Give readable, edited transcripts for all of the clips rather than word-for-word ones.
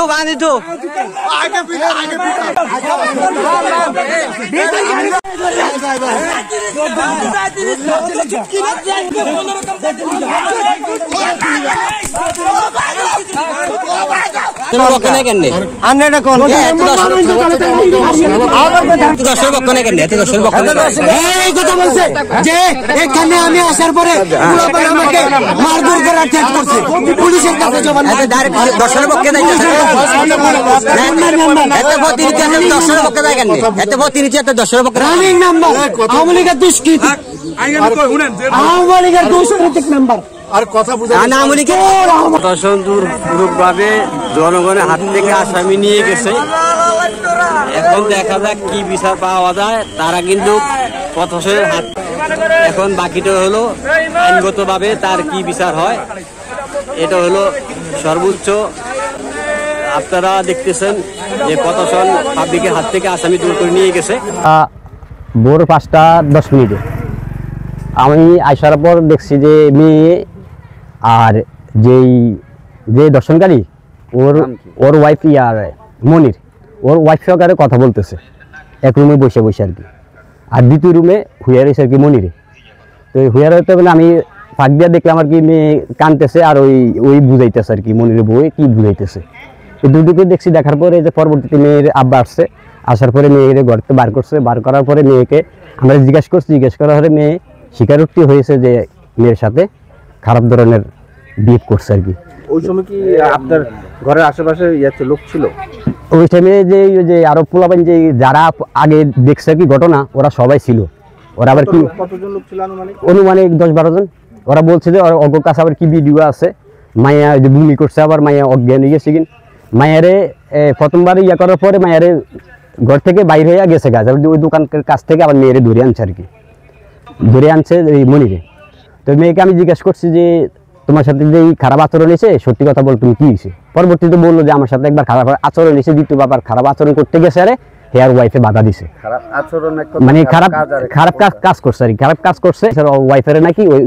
बांधी तू আমি আসার পরে আমাকে মারধর করার চেষ্টা করছে পুলিশের কাছে জমা দর্শনের পক্ষে রানিং নাম্বার আওয়ামী লীগের দুষ্কৃতি আওয়ামী লীগের দুষ্কৃতিক নাম্বার পুরোভাবে জনগণের হাত থেকে আসামি নিয়ে গেছে। এখন দেখা যাক কি বিচার পাওয়া যায়। তারা কিন্তু প্রশাসনের হাত, এখন বাকিটা হলো আইনগতভাবে তার কি বিচার হয়। এটা হলো সর্বোচ্চ। আপনারা দেখতেছেন যে প্রশাসন পাবলিকের হাত থেকে আসামি দূর করে নিয়ে গেছে। ভোর 5:10 আমি আসার পর দেখছি যে মেয়ে আর যে দর্শনকারী ওর ওয়াইফ আর মনির ওর ওয়াইফ সহকারে কথা বলতেছে এক রুমে বসে বসে আর কি। আর দ্বিতীয় রুমে হুইয়া রয়েছে আর কি মনিরে। তো হুইয়া রয়েছে মানে আমি ফাঁক দিয়ে দেখলাম আর কি মেয়ে কানতেছে আর ওই বুঝাইতেছে আর কি মনিরে বই কি বুঝাইতেছে। এই দুটোকে দেখছি। দেখার পরে যে পরবর্তীতে মেয়ের আব্বা আসছে, আসার পরে মেয়ের ঘরতে বার করছে। বার করার পরে মেয়েকে আমরা জিজ্ঞাসা করছি। জিজ্ঞাসা করার পরে মেয়ে স্বীকারোক্তি হয়েছে যে মেয়ের সাথে খারাপ ধরনের বিহেভ করছে আর কি। ওই সময় কি আপনার ঘরের আশেপাশে লোক ছিল? ওই টাইমে যে আরো পোলাপান যে যারা আগে দেখছে কি ঘটনা ওরা সবাই ছিল। ওরা আবার কি কতজন লোক ছিল অনুমানিক 10-12 জন। ওরা বলছে যে অজ্ঞ কাছে আবার কি ভিডিও আছে। মায়া যে ভূমি করছে, আবার মায়া অজ্ঞান হয়ে গেছে। কিন মায়ারে প্রথমবার ইয়া করার পরে মায়ারে ঘর থেকে বাইরে হয়ে গেছে গাছ। ওই দোকানের কাছ থেকে আবার মেয়েরে ধরে আনছে আর কি, ধরে আনছে এই মনিরে। তো মেয়েকে আমি জিজ্ঞাসা করছি যে তোমার সাথে যে খারাপ আচরণ হয়েছে সত্যি কথা বল, তুমি কি হয়েছে? পরবর্তীতে বললো যে আমার সাথে একবার খারাপ আচরণ হয়েছে, দ্বিতীয় বাবার খারাপ আচরণ করতে গেছে আরে হেয়ার ওয়াইফে বাধা দিছে। মানে খারাপ কাজ করছে আর কি, খারাপ কাজ করছে। ওয়াইফের নাকি ওই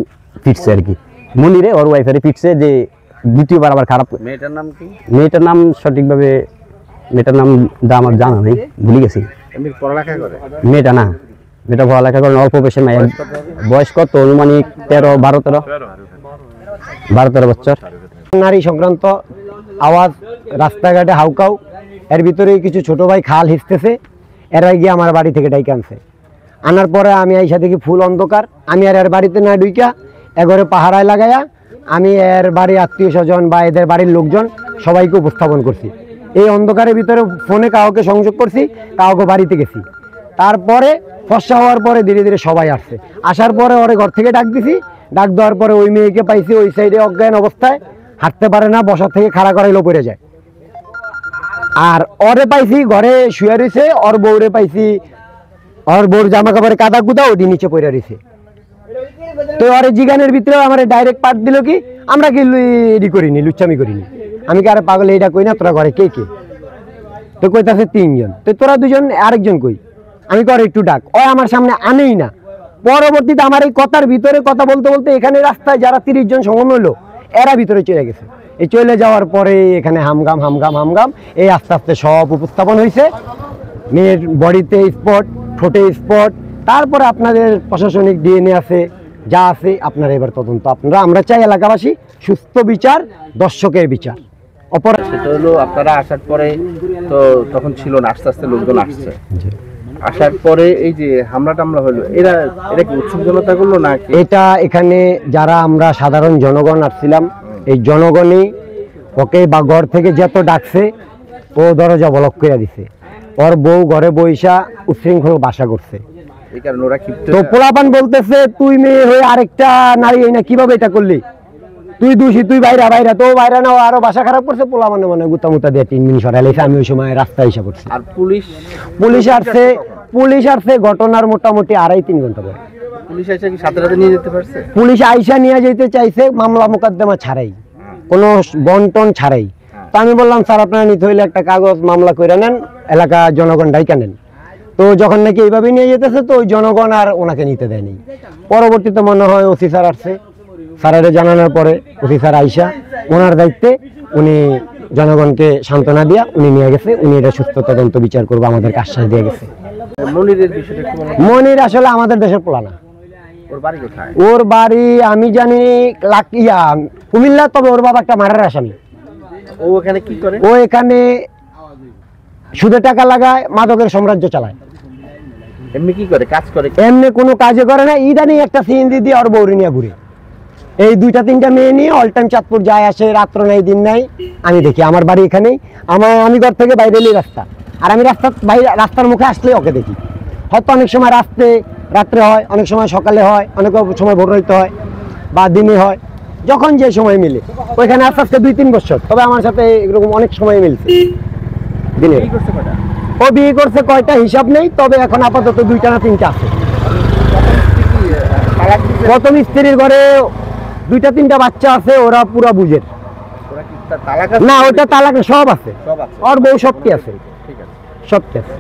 ফিটছে আর কি, মনিরে ওর ওয়াইফের ফিটছে যে দ্বিতীয়বার আবার খারাপ। মেয়েটার নাম কি? মেয়েটার নাম সঠিকভাবে মেয়েটার নাম আমার জানা নেই, ভুলে গেছি। পড়ালেখা করে মেয়েটা না, মেয়েটা পড়ালেখা করে অল্প বয়সে মেয়ে। বয়স কত? অনুমানিক 12-13 বছর। নারী সংক্রান্ত আওয়াজ রাস্তাঘাটে হাউকাউ, এর ভিতরে কিছু ছোট ভাই খাল হিসতেছে। এরা গিয়ে আমার বাড়ি থেকে ডাইকে আনছে। আনার পরে আমি আইসা দেখি ফুল অন্ধকার। আমি আর এর বাড়িতে না ঢুইকা এগরে পাহারায় লাগাইয়া আমি এর বাড়ির আত্মীয় স্বজন বা এদের বাড়ির লোকজন সবাইকে উপস্থাপন করছি। এই অন্ধকারের ভিতরে ফোনে কাউকে সংযোগ করছি, কাউকে বাড়িতে গেছি। তারপরে ফর্সা হওয়ার পরে ধীরে ধীরে সবাই আসছে। আসার পরে ওরে ঘর থেকে ডাক দিছি। ডাক দেওয়ার পরে ওই মেয়েকে পাইছি ওই সাইডে অজ্ঞান অবস্থায়, হাঁটতে পারে না, বসার থেকে খাড়া করাইলো পড়ে যায়। আর ওরে পাইছি ঘরে শুয়ে রয়েছে। ওর বউরে পাইছি, ওর বউর জামা কাপড়ে কাদা কুদা ওটি নিচে পড়ে রয়েছে। তো ওরে জিগানের ভিতরে আমার ডাইরেক্ট পাঠ দিল কি আমরা কি ই করিনি, লুচ্চামি করিনি। আমি কি আরে পাগল এইটা কই না, তোরা ঘরে কে কে? তো কইতাছে 3 জন। তো তোরা 2 জন, আরেকজন কই? আমি কর একটু ডাক। ও আমার সামনে আনেই না। পরবর্তীতে আমার এই কথার ভিতরে কথা বলতে বলতে এখানে রাস্তায় যারা 30 জন সমন হলো এরা ভিতরে চলে গেছে। এই চলে যাওয়ার পরে এখানে হামগাম এই আস্তে আস্তে সব উপস্থাপন হয়েছে। মেয়ের বডিতে স্পট, ঠোঁটে স্পট। তারপরে আপনাদের প্রশাসনিক ডিএনএ আছে, যা আছে আপনারা এবার তদন্ত। আমরা চাই এলাকাবাসী সুস্থ বিচার, দর্শকের বিচার। সেটা হলো আপনারা আসার পরে তো তখন ছিল না, আস্তে আস্তে লোকজন আসছে। আসার পরে এই যে হামলা টামলা হলো, এটা কি উৎসুকজনতা করলো না? এটা এখানে যারা আমরা সাধারণ জনগণ আসছিলাম, এই জনগণই ওকে বা ঘর থেকে যত ডাকছে ও দরজা ব্লক করে দিছে। ওর বউ ঘরে বইসা উচ্ছৃঙ্খল বাসা করছে। এই কারণে ওরা ক্ষিপ্ত। তো পোলাপান বলতেছে তুই মেয়ে হয়ে আরেকটা নারী এই না কিভাবে এটা করলি, তুই দোষী, তুই বাইরা। তো বাইরা না, আরো বাসা খারাপ করছে। পোলাপানে মানে গুতামুতা দিয়ে 3 মিনিট সরাইছে। আমি ওই সময় রাস্তায় এসে পড়ছি। আর পুলিশ আসছে ঘটনার মোটামুটি 2.5-3 ঘন্টা পরে। পুলিশ আইসা কি সাথে সাথে নিয়ে যেতে পারছে? পুলিশ আইসা নিয়ে যেতে চাইছে, মামলা মোকদ্দমা ছাড়াই, কোনো বন্টন ছাড়াই। তো আমি বললাম স্যার আপনারা নিতে হইলে একটা কাগজ মামলা করে নেন, এলাকা জনগণ ডাইকা নেন। তো যখন নাকি এইভাবে নিয়ে যেতেছে তো ওই জনগণ আর ওনাকে নিতে দেয়নি। পরবর্তীতে মনে হয় ওসি স্যার আসছে, স্যারের জানানোর পরে ওসি স্যার আইসা ওনার দায়িত্বে উনি জনগণকে সান্ত্বনা দিয়া উনি নিয়ে গেছে, উনি এটা সুস্থ তদন্ত বিচার করবো আমাদেরকে আশ্বাস দিয়ে গেছে। মনিরের বিষয়টা একটু বলুন। মনির আসলে আমাদের দেশের পোলা না, ওর বাড়ি কোথায়? ওর বাড়ি আমি জানি কুমিল্লা, তবে ওর বাবা একটা মারার আসামি। ও ওখানে কি করে? ও এখানে সুদে টাকা লাগায়, মাদকের সাম্রাজ্য চালায়। এমনি কি করে, কাজ করে? এমনি কোনো কাজে করে না, ইদানি একটা সিএনজি দিয়ে ওর বউরি নিয়ে ঘুরে, এই 2-3টা মেয়ে নিয়ে অল টাইম চাঁদপুর যায় আসে, রাত্র নাই দিন নাই। আমি দেখি আমার বাড়ি এখানেই, আমি ঘর থেকে বাইরে এলেই রাস্তা, আর আমি রাস্তার মুখে আসলেই ওকে দেখি। হয়তো অনেক সময় রাত্রে হয়, অনেক সময় সকালে হয়, অনেক সময় ভোর হইতে হয় বা দিনে হয়, যখন যে সময় মিলে। ওইখানে আস্তে আস্তে 2-3 বছর, তবে আমার সাথে এরকম অনেক সময় মিলছে দিনে। কি করছে কটা? ও বিয়ে করছে কয়টা হিসাব নেই, তবে এখন আপাতত 2টা না 3টা আছে। তালাক দিছে? প্রথম স্ত্রীর ঘরে 2-3টা বাচ্চা আছে, ওরা পুরা বুঝের ওরা কি তালাক আছে? না, ওটা তালাক না, সব আছে, সব আছে। ওর বউ সবটি আছে, ঠিক আছে। সবটি আছে।